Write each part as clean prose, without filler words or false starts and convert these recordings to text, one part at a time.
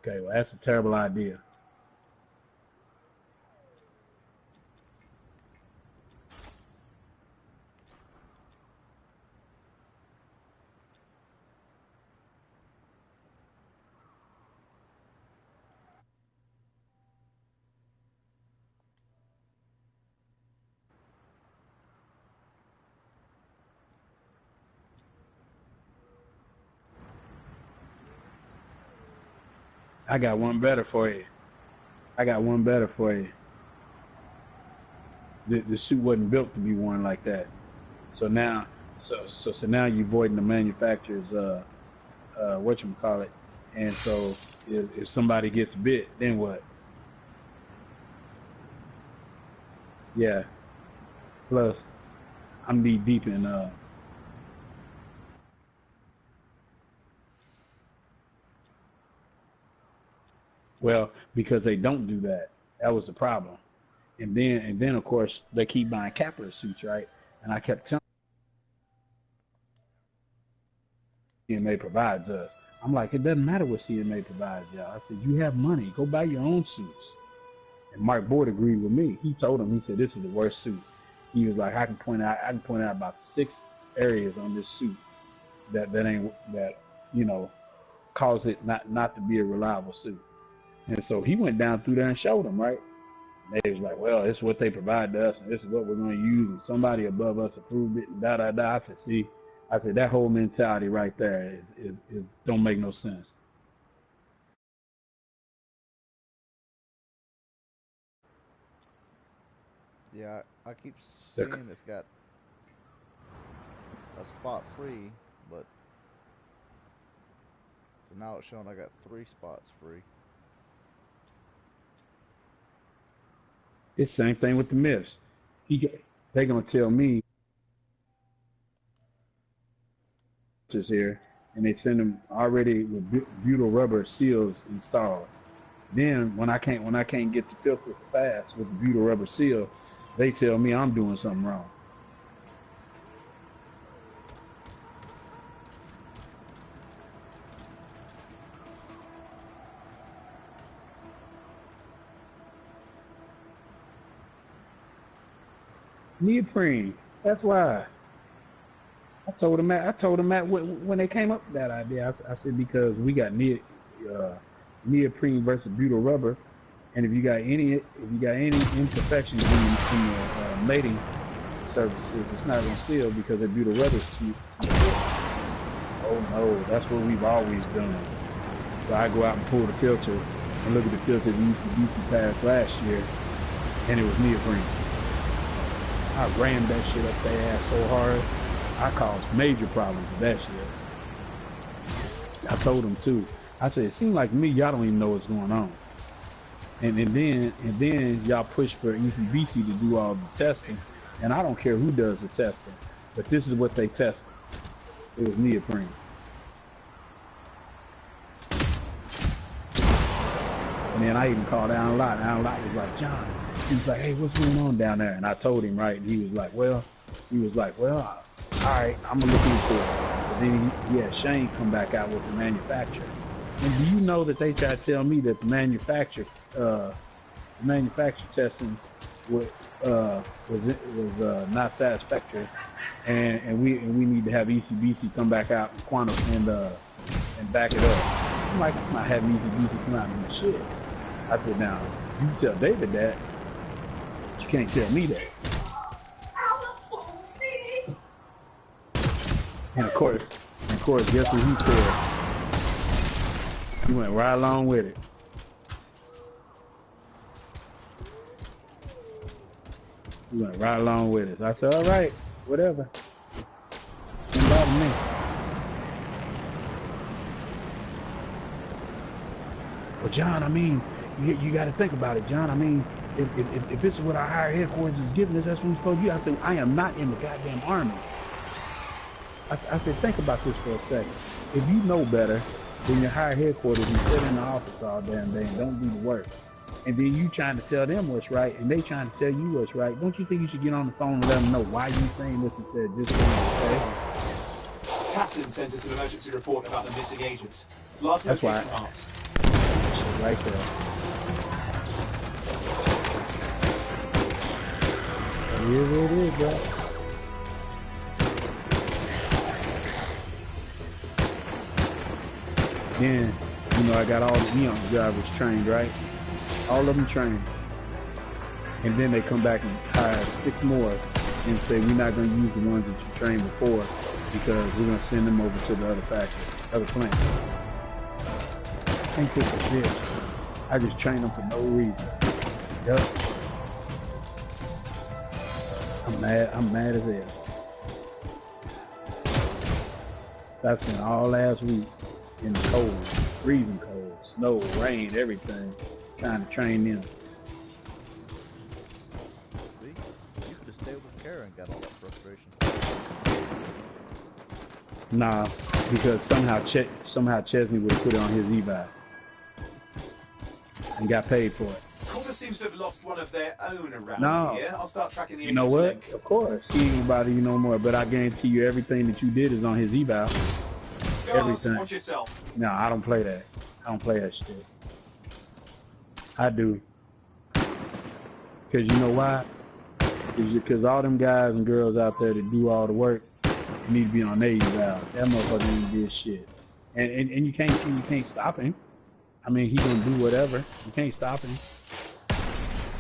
Okay, well, that's a terrible idea. I got one better for you. I got one better for you. The suit wasn't built to be worn like that. So now, so now you're voiding the manufacturer's whatchamacallit. And so if somebody gets bit, then what? Yeah. Plus, I'm knee deep in well, because they don't do that. That was the problem. And then of course they keep buying Capra suits, right? And I kept telling CMA provides us. I'm like, it doesn't matter what CMA provides y'all. I said, you have money, go buy your own suits. And Mark Boyd agreed with me. He told him, he said, this is the worst suit. He was like, I can point out about 6 areas on this suit that you know cause it not to be a reliable suit. And so he went down through there and showed them, right? And they was like, well, this is what they provide to us, and this is what we're going to use, and somebody above us approved it, and da-da-da. I said, see, I said, that whole mentality right there is don't make no sense. Yeah, I keep seeing it's got a spot free, but so now it's showing I got 3 spots free. It's the same thing with the myths. They're gonna tell me here, and they send them already with butyl rubber seals installed. Then when I can't get the filter fast with the butyl rubber seal, they tell me I'm doing something wrong. Neoprene. That's why. I told him that when they came up with that idea. I said because we got neoprene versus butyl rubber, and if you got any imperfections in the mating surfaces, it's not gonna seal because the butyl rubber is cheap. Oh no, that's what we've always done. So I go out and pull the filter and look at the filter we used to pass last year, and it was neoprene. I rammed that shit up their ass so hard, I caused major problems with that shit. I told them too. I said, it seems like to me y'all don't even know what's going on. And then y'all push for ECBC to do all the testing, and I don't care who does the testing, but this is what they tested. It was neoprene. And then I even called Alan Lott. Alan Lott was like, John. He was like, hey, what's going on down there? And I told him, right? And he was like, well, all right, I'm gonna look into it. But then he had Shane come back out with the manufacturer. And do you know that they tried to tell me that the manufacturer testing was not satisfactory, and we need to have ECBC come back out and and back it up. I'm like, I'm not having ECBC come out and do shit. I said, now you tell David that, but you can't tell me that. And of course, guess what he said? He went right along with it. He went right along with it. So I said, all right, whatever. Don't bother me. Well, John, I mean, you got to think about it, John. I mean, if this is what our higher headquarters is giving us, that's what we're supposed to do. I said, I am not in the goddamn army. I said, think about this for a second. If you know better than your higher headquarters, you sit in the office all damn day and don't do the work, and then you trying to tell them what's right, and they trying to tell you what's right, don't you think you should get on the phone and let them know why you saying this instead of just saying okay? Tassin sent us an emergency report about the missing agents. Last That's location marked. right there. It is what it is, bro. Then, you know, I got all the Eon drivers trained, right? All of them trained. And then they come back and hire 6 more and say, we're not going to use the ones that you trained before because we're going to send them over to the other factory, other plant. Ain't this a bitch? I just trained them for no reason. Yup. I'm mad as hell. I spent all last week in the cold, freezing cold, snow, rain, everything, trying to train them. See? You could have stayed with Kara and got all that frustration. Nah, because somehow Chesney would have put it on his eval and got paid for it. Quarter seems to have lost one of their own around here. I'll start tracking the You know what? link. Of course, he ain't bother you no more. But I guarantee you, everything that you did is on his eval. Scars, Everything. watch yourself. No, I don't play that. I don't play that shit. I do. Cause you know why? Because all them guys and girls out there that do all the work need to be on their eval. That motherfucker ain't did shit. And you can't stop him. I mean, he gonna do whatever. You can't stop him.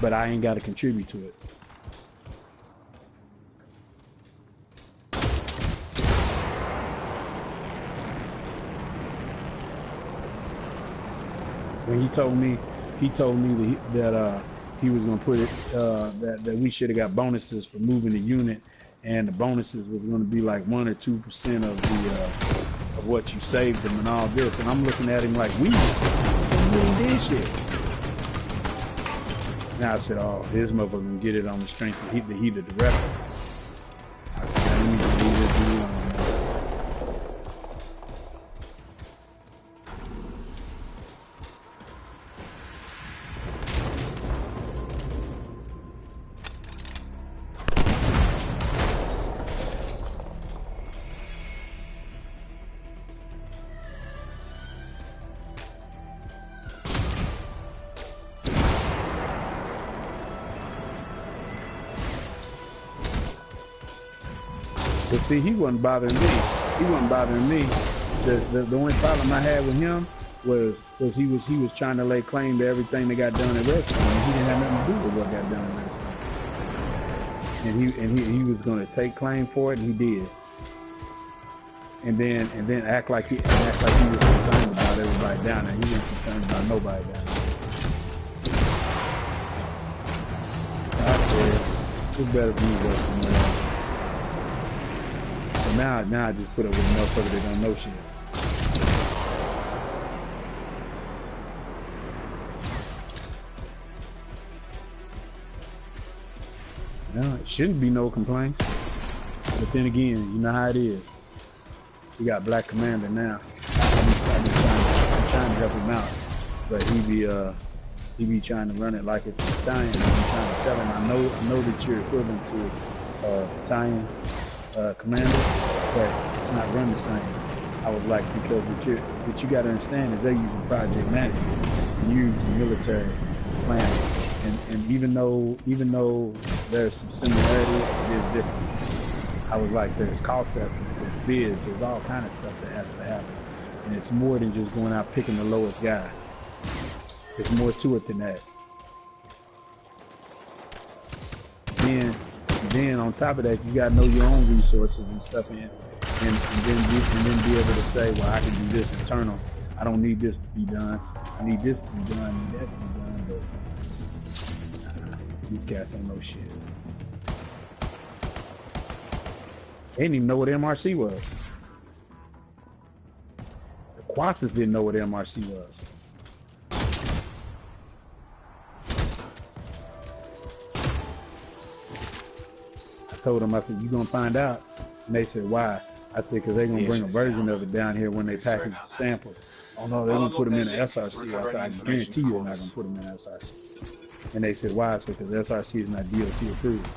But I ain't got to contribute to it. When he told me that he was gonna put it that we should have got bonuses for moving the unit, and the bonuses was gonna be like 1 or 2% of the of what you saved them and all this, and I'm looking at him like we did shit. Now I said, oh, this motherfucker can get it on the strength of the heat of the director. I said, let me just leave it alone. But see, he wasn't bothering me. The only problem I had with him was he was trying to lay claim to everything that got done at Redstone, and he didn't have nothing to do with what got done at Redstone. And he was going to take claim for it, and he did. And then act like he was concerned about everybody down there. He wasn't concerned about nobody down there. I said, it's better for me to go somewhere else. Now I just put up with a motherfucker that don't know shit. No, it shouldn't be no complaints. But then again, you know how it is. We got Black Commander now. I'm trying to help him out, but he be trying to run it like it's Italian. I'm trying to tell him, I know that you're equivalent to Italian commander, but it's not run the same. I was like, because what you got to understand is they're using project management and you're using military planning, and even though there's some similarities, there's different. I was like, there's cost estimates, there's bids, there's all kind of stuff that has to happen, and it's more than just going out picking the lowest guy. There's more to it than that. Then on top of that, you gotta know your own resources and stuff, and then be able to say, well, I can do this internal. I don't need this to be done. I need this to be done. I need that to be done. But these guys don't know shit. They didn't even know what MRC was. The Quasses didn't know what MRC was. I told them, I said, you gonna find out? And they said, why? I said, because they're gonna bring a version of it down here when they package the samples. Oh no, they're gonna put them in an SRC. I said, I guarantee you they're not gonna put them in an SRC. And they said, why? I said, because SRC is not DOT approved.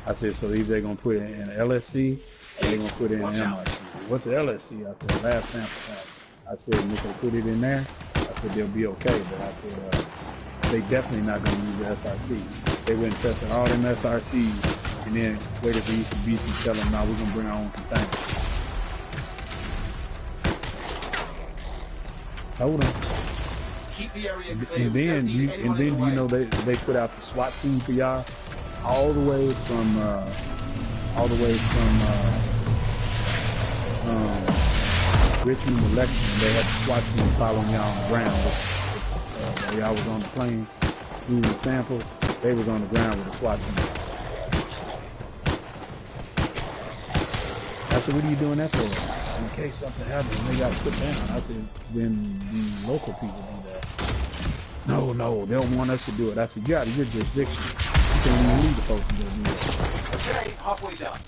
I said, so either they're gonna put it in an LSC or they're gonna put it in an MRC. What's the LSC? I said, lab sample pack. I said, and if they put it in there, I said they'll be okay, but I said they definitely not going to use the SRT. They went and tested all them SRTs and then waited for ECBC tell them, "Now we're going to bring our own container." Told them. Keep the area clear. And then you know they put out the SWAT team for y'all all the way from Richmond to Lexington. They had the SWAT team following y'all on the ground. While y'all was on the plane moving samples, they was on the ground with the SWAT team. I said, "What are you doing that for?" "In case something happens and they got to put down." I said, "Then the local people do that." No, they don't want us to do it." I said, "You out of your jurisdiction. You can't even leave the folks to go do it." Okay, halfway done.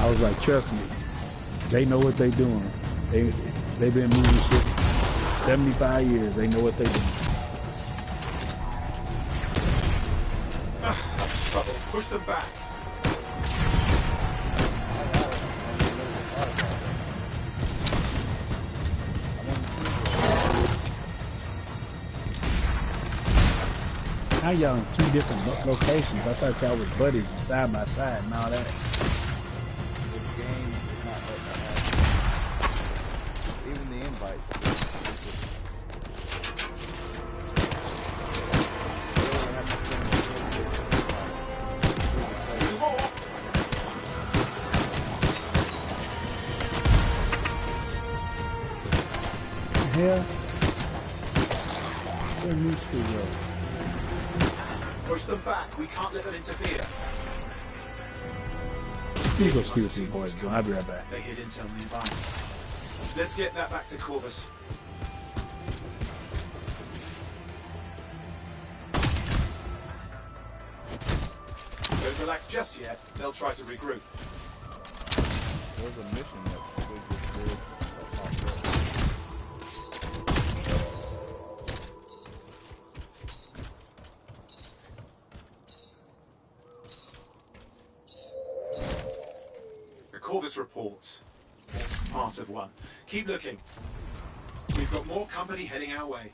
I was like, "Trust me, they know what they doing. They've been moving shit 75 years. They know what they doing." Trouble. Push them back. How y'all in two different locations? I thought y'all was buddies side by side and all that. This game is not letting that happen. Even the invites. Hell, where new school go? Push them back. We can't let them interfere. You go see what these boys do. I'll be right back. They hid intel nearby. Let's get that back to Corvus. Don't relax just yet. They'll try to regroup. There's a mission that we just did that popped up. Corvus reports. Part of one. Keep looking. We've got more company heading our way.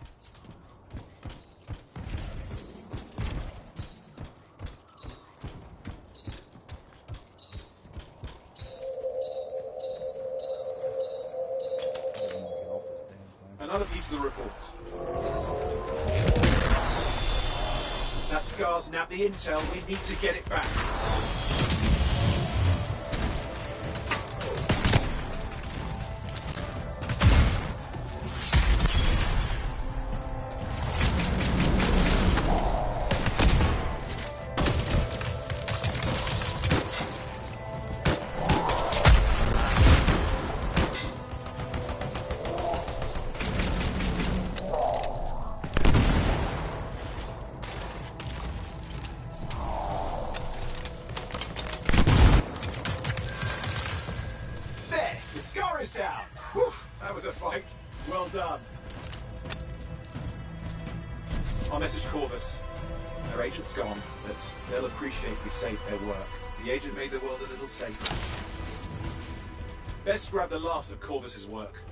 Another piece of the report. That SCAR's nabbed the intel. We need to get it back. The SCAR is down! Whew, that was a fight. Well done. I'll message Corvus. Their agent's gone, but they'll appreciate we saved their work. The agent made the world a little safer. Best grab the last of Corvus's work.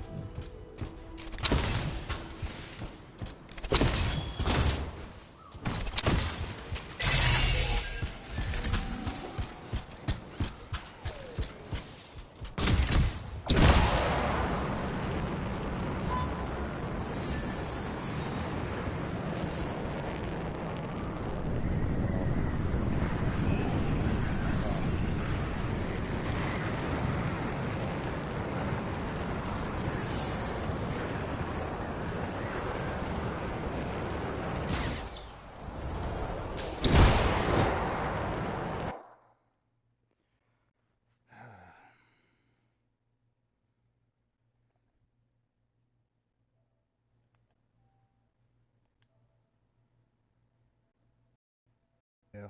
Yeah.